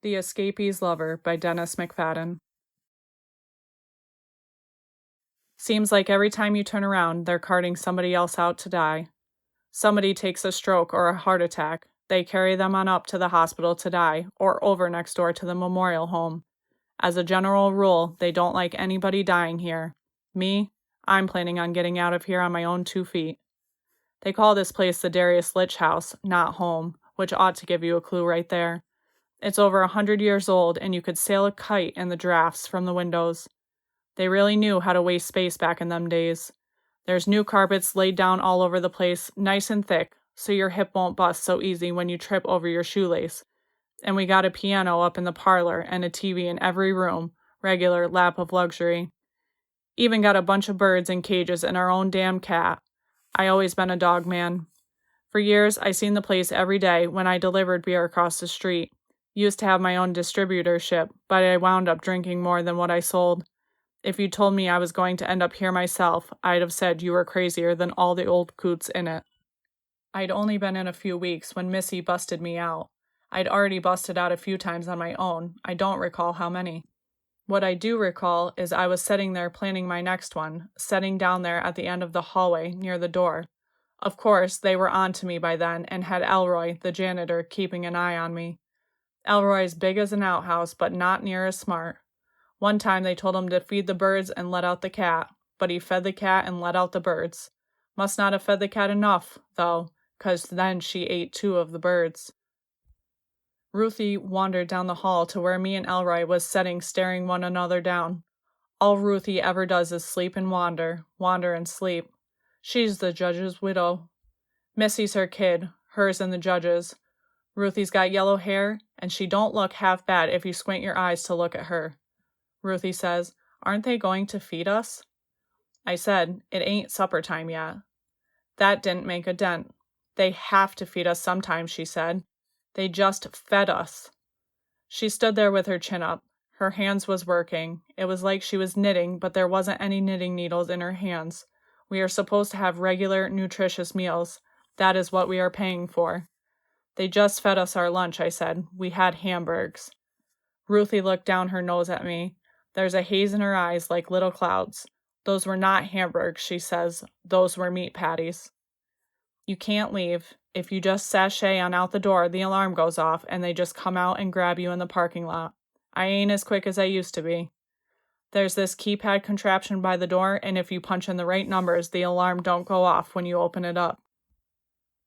The Escapee's Lover by Dennis McFadden. Seems like every time you turn around, they're carting somebody else out to die. Somebody takes a stroke or a heart attack. They carry them on up to the hospital to die, or over next door to the memorial home. As a general rule, they don't like anybody dying here. Me, I'm planning on getting out of here on my own 2 feet. They call this place the Darius Litch House, not home, which ought to give you a clue right there. It's over 100 years old, and you could sail a kite in the drafts from the windows. They really knew how to waste space back in them days. There's new carpets laid down all over the place, nice and thick, so your hip won't bust so easy when you trip over your shoelace. And we got a piano up in the parlor and a TV in every room, regular lap of luxury. Even got a bunch of birds in cages and our own damn cat. I always been a dog man. For years, I seen the place every day when I delivered beer across the street. Used to have my own distributorship, but I wound up drinking more than what I sold. If you told me I was going to end up here myself, I'd have said you were crazier than all the old coots in it. I'd only been in a few weeks when Missy busted me out. I'd already busted out a few times on my own. I don't recall how many. What I do recall is I was sitting there planning my next one, sitting down there at the end of the hallway near the door. Of course, they were on to me by then and had Elroy, the janitor, keeping an eye on me. Elroy's big as an outhouse, but not near as smart. One time they told him to feed the birds and let out the cat, but he fed the cat and let out the birds. Must not have fed the cat enough, though, 'cause then she ate 2 of the birds. Ruthie wandered down the hall to where me and Elroy was sitting staring one another down. All Ruthie ever does is sleep and wander and sleep. She's the judge's widow. Missy's her kid, hers and the judge's. Ruthie's got yellow hair, and she don't look half bad if you squint your eyes to look at her. Ruthie says, "Aren't they going to feed us?" I said, "It ain't supper time yet." That didn't make a dent. "They have to feed us sometime," she said. "They just fed us." She stood there with her chin up. Her hands was working. It was like she was knitting, but there wasn't any knitting needles in her hands. We are supposed to have regular, nutritious meals. That is what we are paying for. "They just fed us our lunch," I said. "We had hamburgers." Ruthie looked down her nose at me. There's a haze in her eyes like little clouds. "Those were not hamburgers," she says. "Those were meat patties." "You can't leave. If you just sashay on out the door, the alarm goes off, and they just come out and grab you in the parking lot. I ain't as quick as I used to be. There's this keypad contraption by the door, and if you punch in the right numbers, the alarm don't go off when you open it up.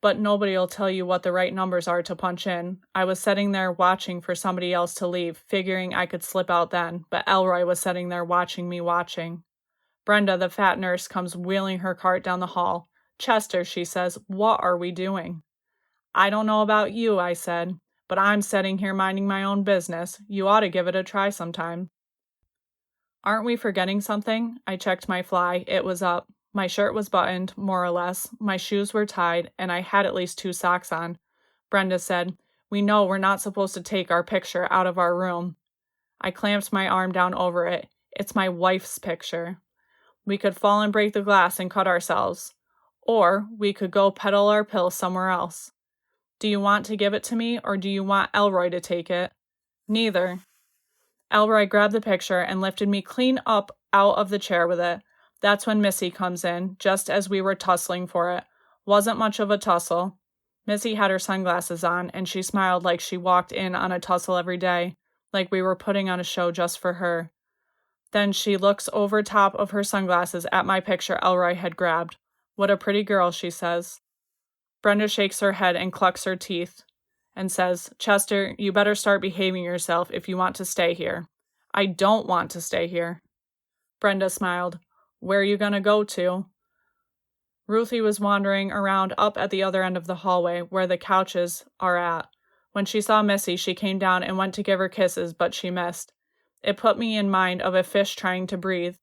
But nobody'll tell you what the right numbers are to punch in. I was sitting there watching for somebody else to leave, figuring I could slip out then, but Elroy was sitting there watching me watching. Brenda, the fat nurse, comes wheeling her cart down the hall. "Chester," she says, "what are we doing?" "I don't know about you," I said, "but I'm sitting here minding my own business. You ought to give it a try sometime." "Aren't we forgetting something?" I checked my fly. It was up. My shirt was buttoned, more or less. My shoes were tied, and I had at least 2 socks on. Brenda said, "We know we're not supposed to take our picture out of our room." I clamped my arm down over it. "It's my wife's picture. We could fall and break the glass and cut ourselves. Or we could go peddle our pills somewhere else. Do you want to give it to me, or do you want Elroy to take it?" "Neither." Elroy grabbed the picture and lifted me clean up out of the chair with it. That's when Missy comes in, just as we were tussling for it. Wasn't much of a tussle. Missy had her sunglasses on, and she smiled like she walked in on a tussle every day, like we were putting on a show just for her. Then she looks over top of her sunglasses at my picture Elroy had grabbed. "What a pretty girl," she says. Brenda shakes her head and clucks her teeth and says, "Chester, you better start behaving yourself if you want to stay here." "I don't want to stay here." Brenda smiled. "Where are you going to go to?" Ruthie was wandering around up at the other end of the hallway where the couches are at. When she saw Missy, she came down and went to give her kisses, but she missed. It put me in mind of a fish trying to breathe.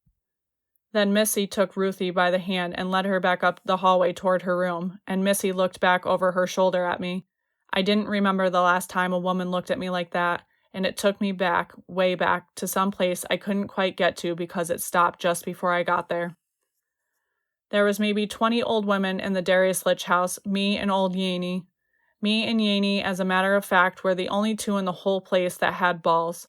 Then Missy took Ruthie by the hand and led her back up the hallway toward her room, and Missy looked back over her shoulder at me. I didn't remember the last time a woman looked at me like that, and it took me back, way back, to some place I couldn't quite get to because it stopped just before I got there. There was maybe 20 old women in the Darius Litch house, me and old Guiney. Me and Yaney, as a matter of fact, were the only two in the whole place that had balls.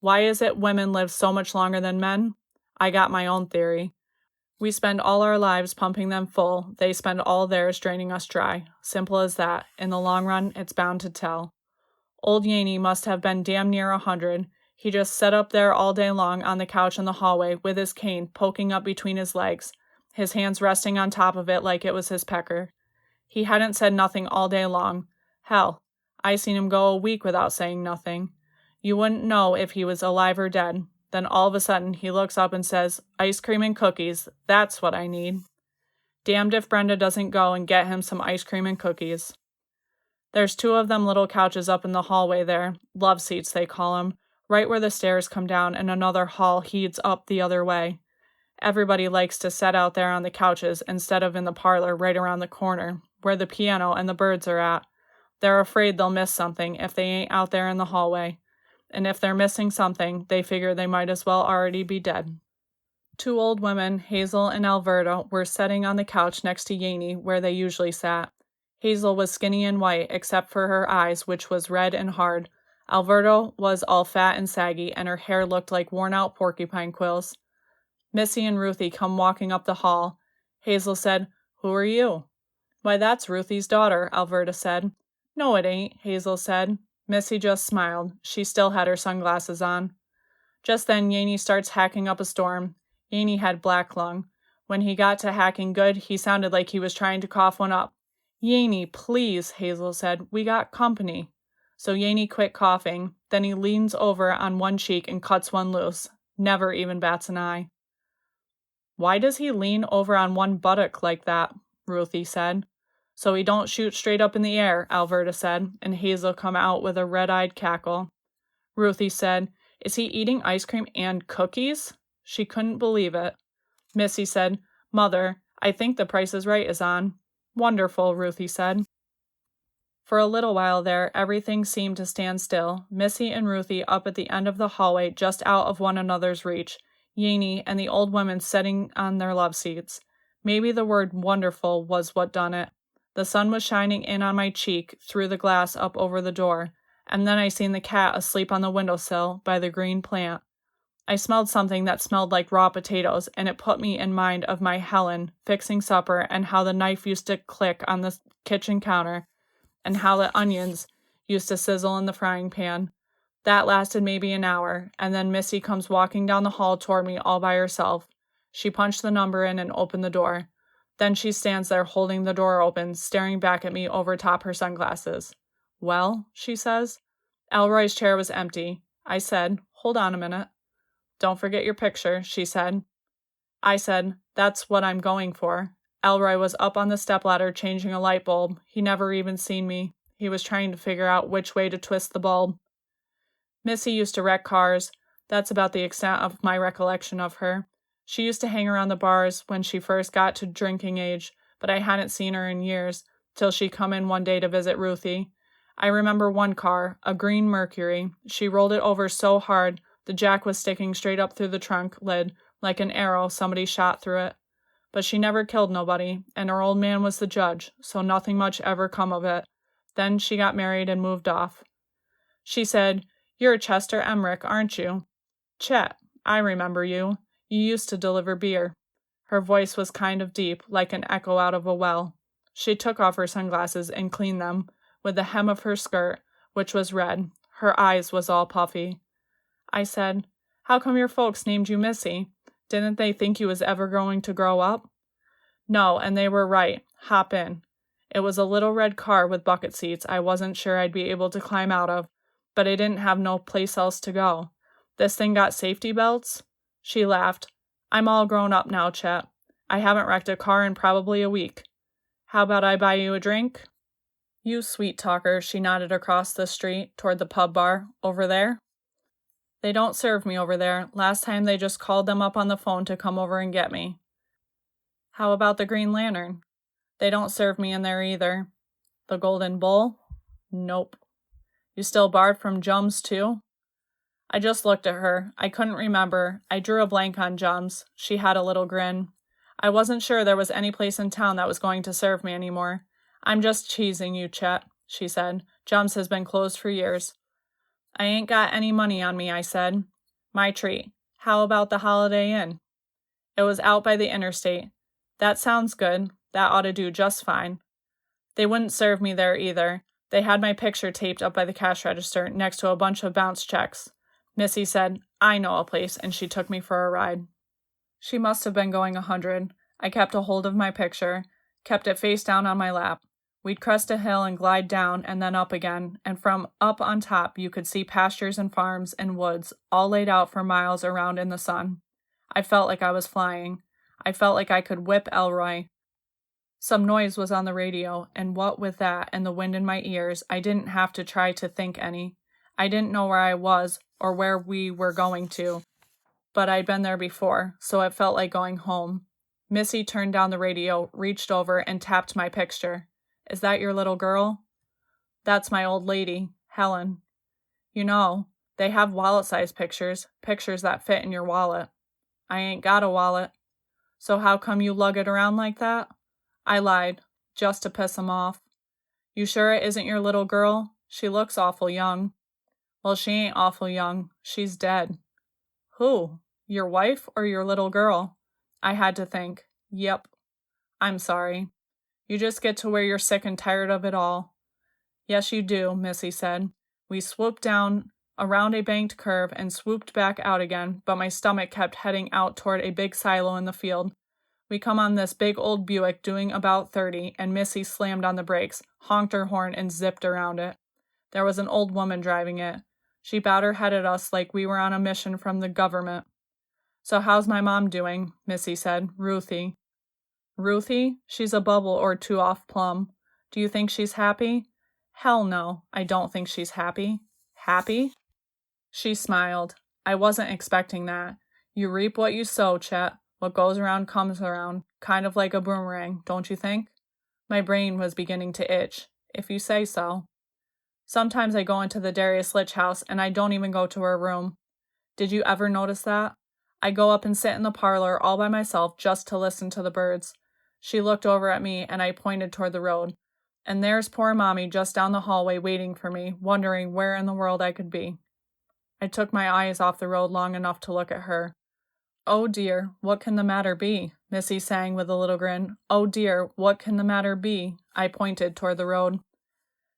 Why is it women live so much longer than men? I got my own theory. We spend all our lives pumping them full. They spend all theirs draining us dry. Simple as that. In the long run, it's bound to tell. Old Yaney must have been damn near 100. He just sat up there all day long on the couch in the hallway with his cane poking up between his legs, his hands resting on top of it like it was his pecker. He hadn't said nothing all day long. Hell, I seen him go a week without saying nothing. You wouldn't know if he was alive or dead. Then all of a sudden he looks up and says, "Ice cream and cookies, that's what I need." Damned if Brenda doesn't go and get him some ice cream and cookies. There's two of them little couches up in the hallway there, love seats they call 'em, right where the stairs come down and another hall heads up the other way. Everybody likes to sit out there on the couches instead of in the parlor right around the corner, where the piano and the birds are at. They're afraid they'll miss something if they ain't out there in the hallway. And if they're missing something, they figure they might as well already be dead. Two old women, Hazel and Alberta, were sitting on the couch next to Yaney where they usually sat. Hazel was skinny and white, except for her eyes, which was red and hard. Alberta was all fat and saggy, and her hair looked like worn-out porcupine quills. Missy and Ruthie come walking up the hall. Hazel said, "Who are you?" "Why, that's Ruthie's daughter," Alberta said. "No, it ain't," Hazel said. Missy just smiled. She still had her sunglasses on. Just then Yaney starts hacking up a storm. Yaney had black lung. When he got to hacking good, he sounded like he was trying to cough one up. "Yaney, please," Hazel said. "We got company." So Yaney quit coughing. Then he leans over on one cheek and cuts one loose. Never even bats an eye. "Why does he lean over on one buttock like that?" Ruthie said. "So he don't shoot straight up in the air," Alberta said, and Hazel come out with a red-eyed cackle. Ruthie said, "Is he eating ice cream and cookies?" She couldn't believe it. Missy said, "Mother, I think The Price is Right is on." "Wonderful," Ruthie said. For a little while there, everything seemed to stand still, Missy and Ruthie up at the end of the hallway just out of one another's reach, Yaney and the old women sitting on their love seats. Maybe the word wonderful was what done it. The sun was shining in on my cheek through the glass up over the door, and then I seen the cat asleep on the windowsill by the green plant. I smelled something that smelled like raw potatoes, and it put me in mind of my Helen fixing supper and how the knife used to click on the kitchen counter, and how the onions used to sizzle in the frying pan. That lasted maybe an hour, and then Missy comes walking down the hall toward me all by herself. She punched the number in and opened the door. Then she stands there holding the door open, staring back at me over top her sunglasses. "Well?" she says. Elroy's chair was empty. I said, "Hold on a minute." "Don't forget your picture," she said. I said, "That's what I'm going for." Elroy was up on the stepladder changing a light bulb. He never even seen me. He was trying to figure out which way to twist the bulb. Missy used to wreck cars. That's about the extent of my recollection of her. She used to hang around the bars when she first got to drinking age, but I hadn't seen her in years, till she come in one day to visit Ruthie. I remember one car, a green Mercury. She rolled it over so hard, the jack was sticking straight up through the trunk lid, like an arrow somebody shot through it. But she never killed nobody, and her old man was the judge, so nothing much ever come of it. Then she got married and moved off. She said, "You're Chester Emmerich, aren't you?" "Chet, I remember you. You used to deliver beer." Her voice was kind of deep, like an echo out of a well. She took off her sunglasses and cleaned them, with the hem of her skirt, which was red. Her eyes was all puffy. I said, "How come your folks named you Missy? Didn't they think you was ever going to grow up?" "No, and they were right. Hop in." It was a little red car with bucket seats I wasn't sure I'd be able to climb out of, but I didn't have no place else to go. "This thing got safety belts?" She laughed. "I'm all grown up now, Chet. I haven't wrecked a car in probably a week. How about I buy you a drink?" "You sweet talker," she nodded across the street toward the pub bar. "Over there?" "They don't serve me over there. Last time they just called them up on the phone to come over and get me." "How about the Green Lantern?" "They don't serve me in there either." "The Golden Bull?" "Nope." "You still barred from Jum's too?" I just looked at her. I couldn't remember. I drew a blank on Jum's. She had a little grin. "I wasn't sure there was any place in town that was going to serve me anymore. I'm just cheesing you, Chet. she said. Jum's has been closed for years. I ain't got any money on me, I said. My treat. How about the Holiday Inn? It was out by the interstate. That sounds good. That ought to do just fine. They wouldn't serve me there either. They had my picture taped up by the cash register next to a bunch of bounce checks. Missy said, I know a place, and she took me for a ride. She must have been going 100. I kept a hold of my picture, kept it face down on my lap. We'd crest a hill and glide down and then up again, and from up on top you could see pastures and farms and woods, all laid out for miles around in the sun. I felt like I was flying. I felt like I could whip Elroy. Some noise was on the radio, and what with that and the wind in my ears, I didn't have to try to think any. I didn't know where I was or where we were going to, but I'd been there before, so it felt like going home. Missy turned down the radio, reached over, and tapped my picture. Is that your little girl? That's my old lady, Helen. You know, they have wallet-sized pictures that fit in your wallet. I ain't got a wallet. So how come you lug it around like that? I lied, just to piss him off. You sure it isn't your little girl? She looks awful young. Well, she ain't awful young. She's dead. Who? Your wife or your little girl? I had to think. Yep. I'm sorry. You just get to where you're sick and tired of it all. Yes, you do, Missy said. We swooped down around a banked curve and swooped back out again, but my stomach kept heading out toward a big silo in the field. We come on this big old Buick doing about 30, and Missy slammed on the brakes, honked her horn, and zipped around it. There was an old woman driving it. She bowed her head at us like we were on a mission from the government. So how's my mom doing? Missy said. Ruthie. Ruthie? She's a bubble or two off plum. Do you think she's happy? Hell no, I don't think she's happy. Happy? She smiled. I wasn't expecting that. You reap what you sow, Chet. What goes around comes around, kind of like a boomerang, don't you think? My brain was beginning to itch, if you say so. Sometimes I go into the Darius Litch house and I don't even go to her room. Did you ever notice that? I go up and sit in the parlor all by myself just to listen to the birds. She looked over at me and I pointed toward the road. And there's poor Mommy just down the hallway waiting for me, wondering where in the world I could be. I took my eyes off the road long enough to look at her. Oh dear, what can the matter be? Missy sang with a little grin. Oh dear, what can the matter be? I pointed toward the road.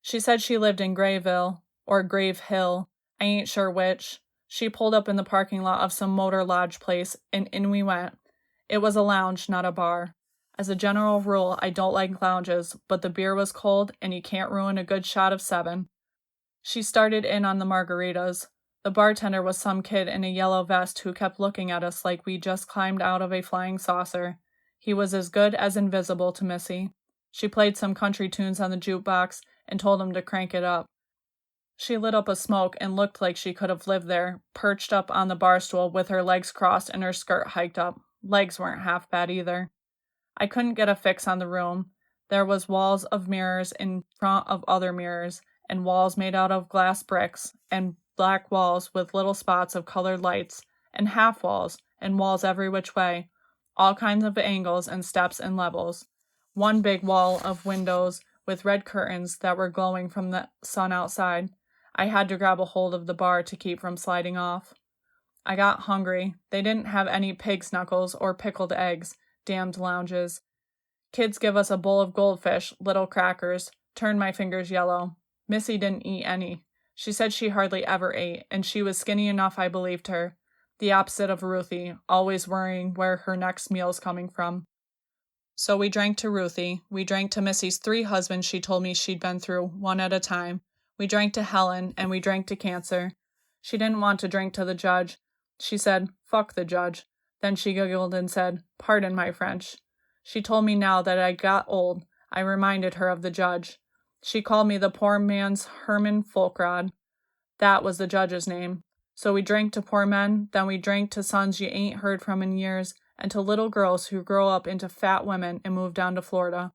She said she lived in Grayville, or Grave Hill. I ain't sure which. She pulled up in the parking lot of some motor lodge place, and in we went. It was a lounge, not a bar. As a general rule, I don't like lounges, but the beer was cold, and you can't ruin a good shot of 7. She started in on the margaritas. The bartender was some kid in a yellow vest who kept looking at us like we just climbed out of a flying saucer. He was as good as invisible to Missy. She played some country tunes on the jukebox and told him to crank it up. She lit up a smoke and looked like she could have lived there, perched up on the bar stool with her legs crossed and her skirt hiked up. Legs weren't half bad either. I couldn't get a fix on the room. There was walls of mirrors in front of other mirrors, and walls made out of glass bricks, and black walls with little spots of colored lights, and half walls, and walls every which way, all kinds of angles and steps and levels. One big wall of windows with red curtains that were glowing from the sun outside. I had to grab a hold of the bar to keep from sliding off. I got hungry. They didn't have any pig's knuckles or pickled eggs, damned lounges. Kids give us a bowl of goldfish, little crackers, turned my fingers yellow. Missy didn't eat any. She said she hardly ever ate, and she was skinny enough I believed her. The opposite of Ruthie, always worrying where her next meal's coming from. So we drank to Ruthie. We drank to Missy's 3 husbands she told me she'd been through, one at a time. We drank to Helen, and we drank to cancer. She didn't want to drink to the judge. She said, "Fuck the judge." Then she giggled and said, "Pardon my French." She told me now that I got old. I reminded her of the judge. She called me the poor man's Herman Folkrod. That was the judge's name. So we drank to poor men, then we drank to sons you ain't heard from in years, and to little girls who grow up into fat women and move down to Florida.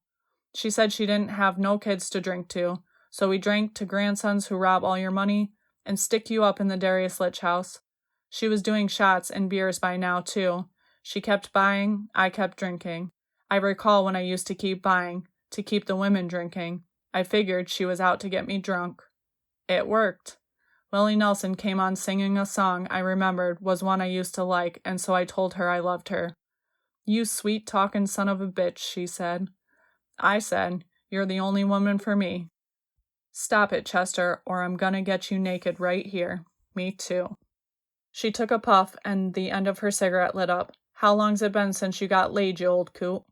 She said she didn't have no kids to drink to, so we drank to grandsons who rob all your money and stick you up in the Darius Litch house. She was doing shots and beers by now, too. She kept buying, I kept drinking. I recall when I used to keep buying, to keep the women drinking, I figured she was out to get me drunk. It worked. Willie Nelson came on singing a song I remembered was one I used to like, and so I told her I loved her. "You sweet-talking son of a bitch," she said. I said, "You're the only woman for me." "Stop it, Chester, or I'm gonna get you naked right here." "Me too." She took a puff, and the end of her cigarette lit up. "How long's it been since you got laid, you old coot?"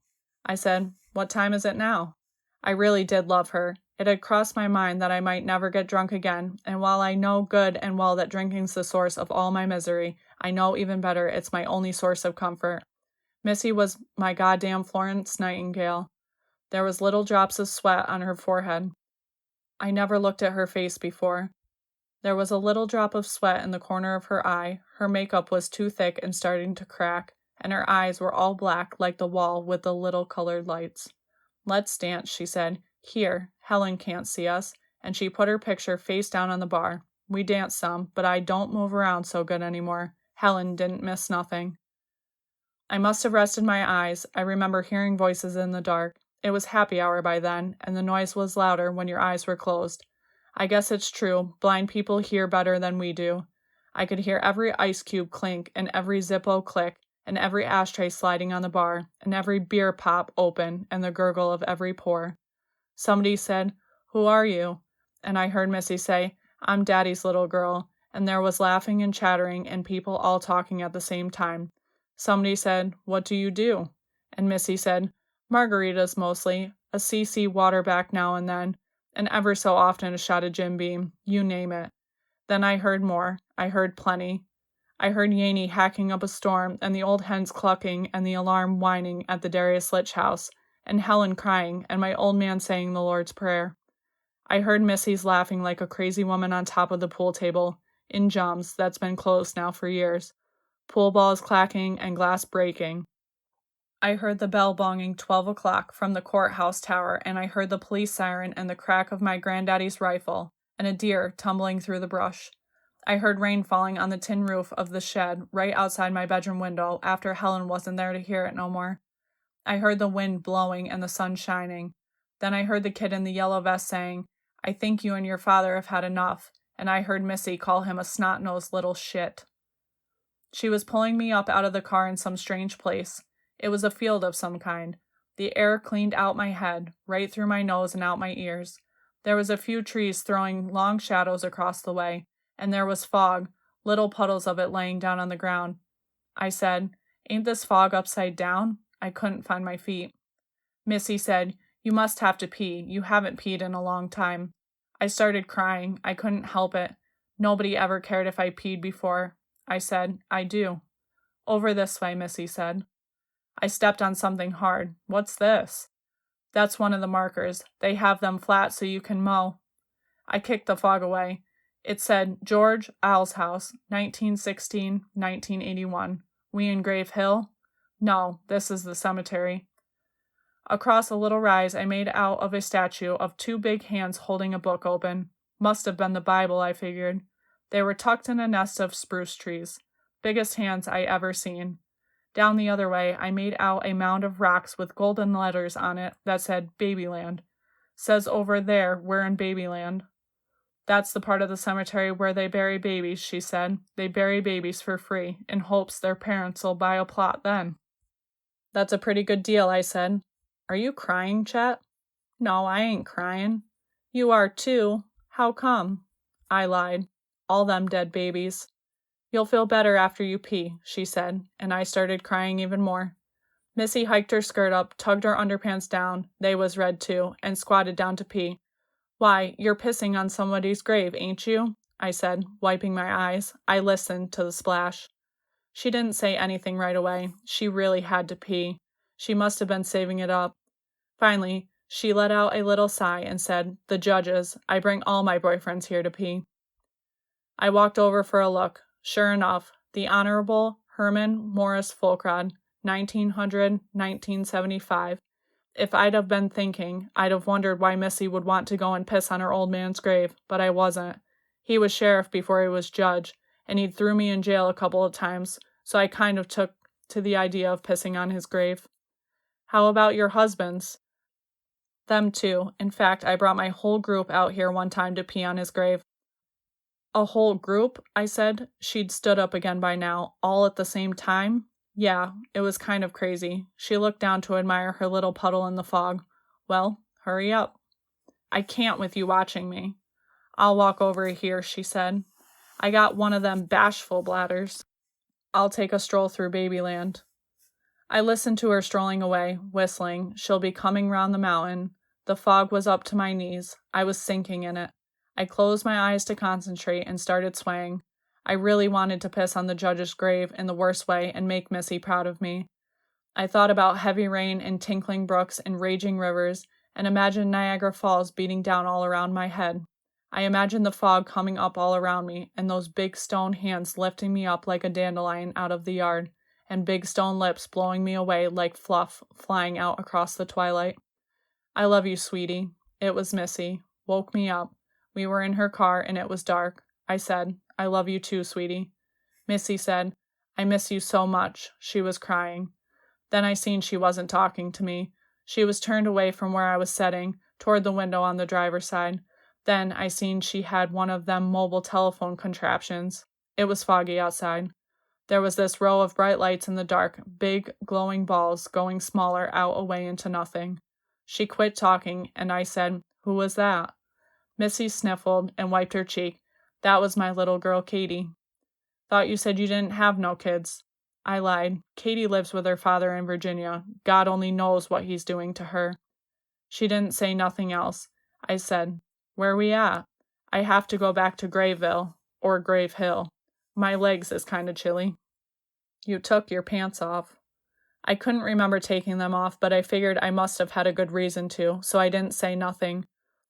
I said, "What time is it now?" I really did love her. It had crossed my mind that I might never get drunk again, and while I know good and well that drinking's the source of all my misery, I know even better it's my only source of comfort. Missy was my goddamn Florence Nightingale. There was little drops of sweat on her forehead. I never looked at her face before. There was a little drop of sweat in the corner of her eye. Her makeup was too thick and starting to crack, and her eyes were all black like the wall with the little colored lights. "Let's dance," she said. "Here, Helen can't see us," and she put her picture face down on the bar. We danced some, but I don't move around so good anymore. Helen didn't miss nothing. I must have rested my eyes. I remember hearing voices in the dark. It was happy hour by then, and the noise was louder when your eyes were closed. I guess it's true, blind people hear better than we do. I could hear every ice cube clink, and every Zippo click, and every ashtray sliding on the bar, and every beer pop open, and the gurgle of every pour. Somebody said, "Who are you?" And I heard Missy say, "I'm Daddy's little girl," and there was laughing and chattering and people all talking at the same time. Somebody said, "What do you do?" And Missy said, "Margaritas mostly, a CC waterback now and then, and ever so often a shot of Jim Beam, you name it." Then I heard more. I heard plenty. I heard Yaney hacking up a storm, and the old hens clucking, and the alarm whining at the Darius Litch house, and Helen crying, and my old man saying the Lord's Prayer. I heard Missy's laughing like a crazy woman on top of the pool table, in Jum's, that's been closed now for years. Pool balls clacking and glass breaking. I heard the bell bonging 12 o'clock from the courthouse tower, and I heard the police siren and the crack of my granddaddy's rifle, and a deer tumbling through the brush. I heard rain falling on the tin roof of the shed right outside my bedroom window after Helen wasn't there to hear it no more. I heard the wind blowing and the sun shining. Then I heard the kid in the yellow vest saying, "I think you and your father have had enough," and I heard Missy call him a snot-nosed little shit. She was pulling me up out of the car in some strange place. It was a field of some kind. The air cleaned out my head, right through my nose and out my ears. There was a few trees throwing long shadows across the way, and there was fog, little puddles of it laying down on the ground. I said, "Ain't this fog upside down?" I couldn't find my feet. Missy said, "You must have to pee. You haven't peed in a long time." I started crying. I couldn't help it. Nobody ever cared if I peed before. I said, "I do." "Over this way," Missy said. I stepped on something hard. "What's this?" "That's one of the markers. They have them flat so you can mow." I kicked the fog away. It said, "George Owl's house, 1916, 1981. We in Grave Hill?" "No, this is the cemetery." Across a little rise I made out of a statue of two big hands holding a book open. Must have been the Bible, I figured. They were tucked in a nest of spruce trees. Biggest hands I ever seen. Down the other way, I made out a mound of rocks with golden letters on it that said Babyland. "Says over there, we're in Babyland." "That's the part of the cemetery where they bury babies," she said. "They bury babies for free, in hopes their parents'll buy a plot then." "That's a pretty good deal," I said. "Are you crying, Chet?" "No, I ain't crying." "You are too. How come?" I lied. "All them dead babies." "You'll feel better after you pee," she said, and I started crying even more. Missy hiked her skirt up, tugged her underpants down, they was red too, and squatted down to pee. "Why, you're pissing on somebody's grave, ain't you?" I said, wiping my eyes. I listened to the splash. She didn't say anything right away. She really had to pee. She must have been saving it up. Finally, she let out a little sigh and said, "The judges. I bring all my boyfriends here to pee." I walked over for a look. Sure enough, the Honorable Herman Morris Folkrod, 1900-1975. If I'd have been thinking, I'd have wondered why Missy would want to go and piss on her old man's grave, but I wasn't. He was sheriff before he was judge, and he'd threw me in jail a couple of times, so I kind of took to the idea of pissing on his grave. "How about your husband's?" Them too. In fact, I brought my whole group out here one time to pee on his grave. A whole group? I said. She'd stood up again by now, all at the same time? Yeah, it was kind of crazy. She looked down to admire her little puddle in the fog. Well, hurry up. I can't with you watching me. I'll walk over here, she said. I got one of them bashful bladders. I'll take a stroll through Babyland. I listened to her strolling away, whistling. She'll be coming round the mountain. The fog was up to my knees. I was sinking in it. I closed my eyes to concentrate and started swaying. I really wanted to piss on the judge's grave in the worst way and make Missy proud of me. I thought about heavy rain and tinkling brooks and raging rivers, and imagined Niagara Falls beating down all around my head. I imagined the fog coming up all around me, and those big stone hands lifting me up like a dandelion out of the yard, and big stone lips blowing me away like fluff flying out across the twilight. I love you, sweetie. It was Missy. Woke me up. We were in her car, and it was dark. I said, I love you too, sweetie. Missy said, I miss you so much. She was crying. Then I seen she wasn't talking to me. She was turned away from where I was sitting, toward the window on the driver's side. Then I seen she had one of them mobile telephone contraptions. It was foggy outside. There was this row of bright lights in the dark, big, glowing balls going smaller out away into nothing. She quit talking, and I said, Who was that? Missy sniffled and wiped her cheek. That was my little girl, Katie. Thought you said you didn't have no kids. I lied. Katie lives with her father in Virginia. God only knows what he's doing to her. She didn't say nothing else. I said, Where we at? I have to go back to Grayville, or Grave Hill. My legs is kind of chilly. You took your pants off. I couldn't remember taking them off, but I figured I must have had a good reason to, so I didn't say nothing.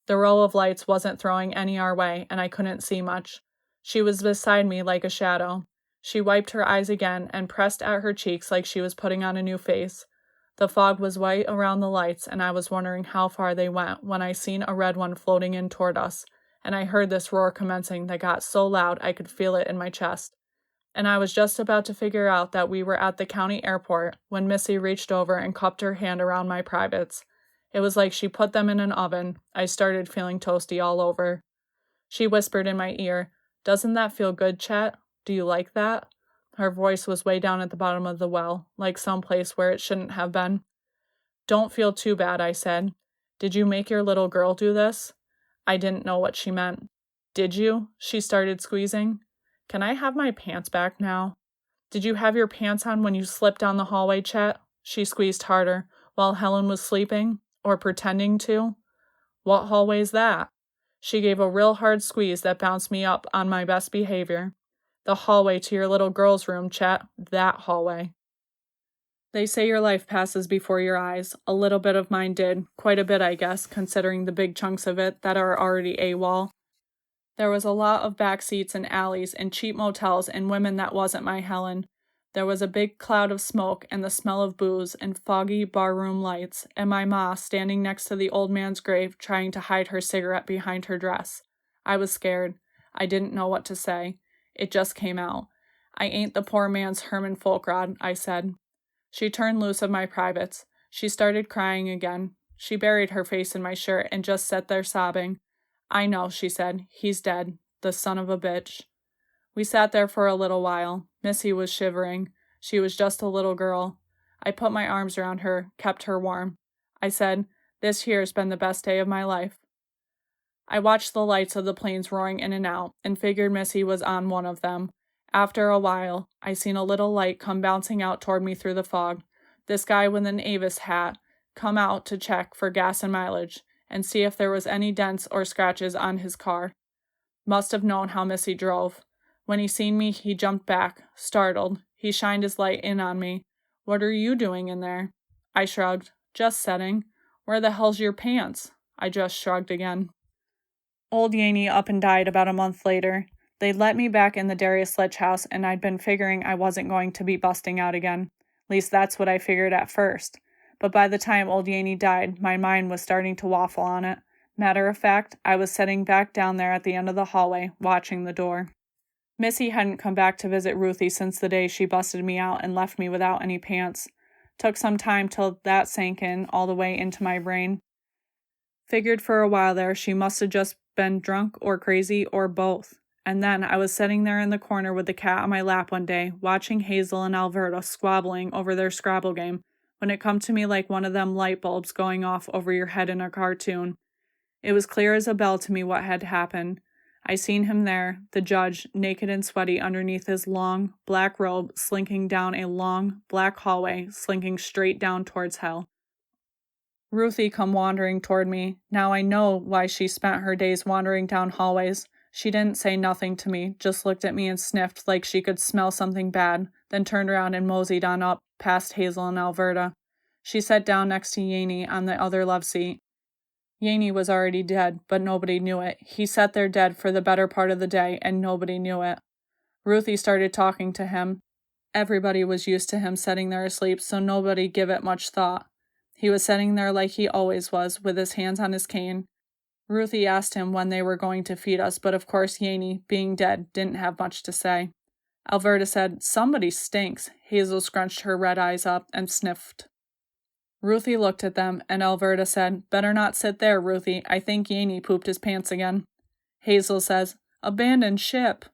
The row of lights wasn't throwing any our way, and I couldn't see much. She was beside me like a shadow. She wiped her eyes again and pressed at her cheeks like she was putting on a new face. The fog was white around the lights, and I was wondering how far they went when I seen a red one floating in toward us, and I heard this roar commencing that got so loud I could feel it in my chest. And I was just about to figure out that we were at the county airport when Missy reached over and cupped her hand around my privates. It was like she put them in an oven. I started feeling toasty all over. She whispered in my ear, Doesn't that feel good, Chet? Do you like that? Her voice was way down at the bottom of the well, like someplace where it shouldn't have been. Don't feel too bad, I said. Did you make your little girl do this? I didn't know what she meant. Did you? She started squeezing. Can I have my pants back now? Did you have your pants on when you slipped down the hallway, Chet? She squeezed harder, while Helen was sleeping, or pretending to. What hallway's that? She gave a real hard squeeze that bounced me up on my best behavior. The hallway to your little girl's room, Chet. That hallway. They say your life passes before your eyes. A little bit of mine did. Quite a bit, I guess, considering the big chunks of it that are already AWOL. There was a lot of back seats and alleys and cheap motels and women that wasn't my Helen. There was a big cloud of smoke and the smell of booze and foggy barroom lights, and my ma standing next to the old man's grave trying to hide her cigarette behind her dress. I was scared. I didn't know what to say. It just came out. I ain't the poor man's Herman Folkrod, I said. She turned loose of my privates. She started crying again. She buried her face in my shirt and just sat there sobbing. I know, she said. He's dead. The son of a bitch. We sat there for a little while. Missy was shivering. She was just a little girl. I put my arms around her, kept her warm. I said, This here's been the best day of my life. I watched the lights of the planes roaring in and out, and figured Missy was on one of them. After a while, I seen a little light come bouncing out toward me through the fog. This guy with an Avis hat come out to check for gas and mileage, and see if there was any dents or scratches on his car. Must have known how Missy drove. When he seen me, he jumped back, startled. He shined his light in on me. What are you doing in there? I shrugged. Just setting. Where the hell's your pants? I just shrugged again. Old Yaney up and died about a month later. They let me back in the Darius Sledge house, and I'd been figuring I wasn't going to be busting out again. At least that's what I figured at first. But by the time old Yaney died, my mind was starting to waffle on it. Matter of fact, I was sitting back down there at the end of the hallway, watching the door. Missy hadn't come back to visit Ruthie since the day she busted me out and left me without any pants. Took some time till that sank in all the way into my brain. Figured for a while there she must have just been drunk or crazy or both. And then I was sitting there in the corner with the cat on my lap one day, watching Hazel and Alberta squabbling over their Scrabble game, when it come to me like one of them light bulbs going off over your head in a cartoon. It was clear as a bell to me what had happened. I seen him there, the judge, naked and sweaty underneath his long, black robe, slinking down a long, black hallway, slinking straight down towards hell. Ruthie come wandering toward me. Now I know why she spent her days wandering down hallways. She didn't say nothing to me, just looked at me and sniffed like she could smell something bad, then turned around and moseyed on up, past Hazel and Alberta. She sat down next to Yaney on the other love seat. Yaney was already dead, but nobody knew it. He sat there dead for the better part of the day, and nobody knew it. Ruthie started talking to him. Everybody was used to him sitting there asleep, so nobody give it much thought. He was sitting there like he always was, with his hands on his cane. Ruthie asked him when they were going to feed us, but of course Yaney, being dead, didn't have much to say. Alberta said, "Somebody stinks." Hazel scrunched her red eyes up and sniffed. Ruthie looked at them, and Alberta said, "Better not sit there, Ruthie. I think Yaney pooped his pants again." Hazel says, "Abandon ship."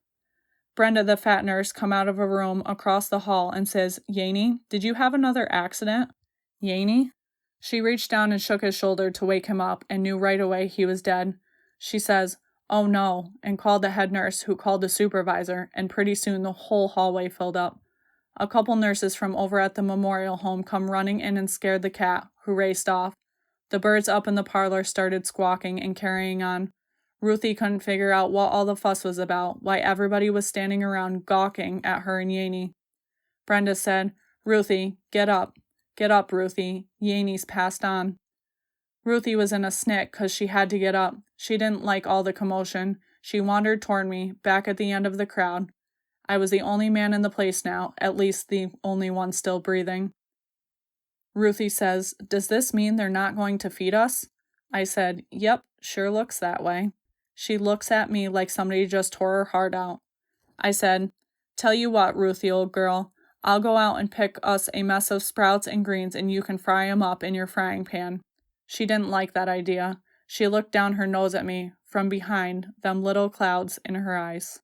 Brenda, the fat nurse, come out of a room across the hall and says, "Yaney, did you have another accident?" "Yaney?" She reached down and shook his shoulder to wake him up and knew right away he was dead. She says, "Oh no," and called the head nurse, who called the supervisor, and pretty soon the whole hallway filled up. A couple nurses from over at the memorial home come running in and scared the cat, who raced off. The birds up in the parlor started squawking and carrying on. Ruthie couldn't figure out what all the fuss was about, why everybody was standing around gawking at her and Yaney. Brenda said, "Ruthie, get up. Get up, Ruthie. Yaney's passed on." Ruthie was in a snick 'cause she had to get up. She didn't like all the commotion. She wandered toward me, back at the end of the crowd. I was the only man in the place now, at least the only one still breathing. Ruthie says, "Does this mean they're not going to feed us?" I said, "Yep, sure looks that way." She looks at me like somebody just tore her heart out. I said, "Tell you what, Ruthie, old girl, I'll go out and pick us a mess of sprouts and greens and you can fry 'em up in your frying pan." She didn't like that idea. She looked down her nose at me, from behind, them little clouds in her eyes.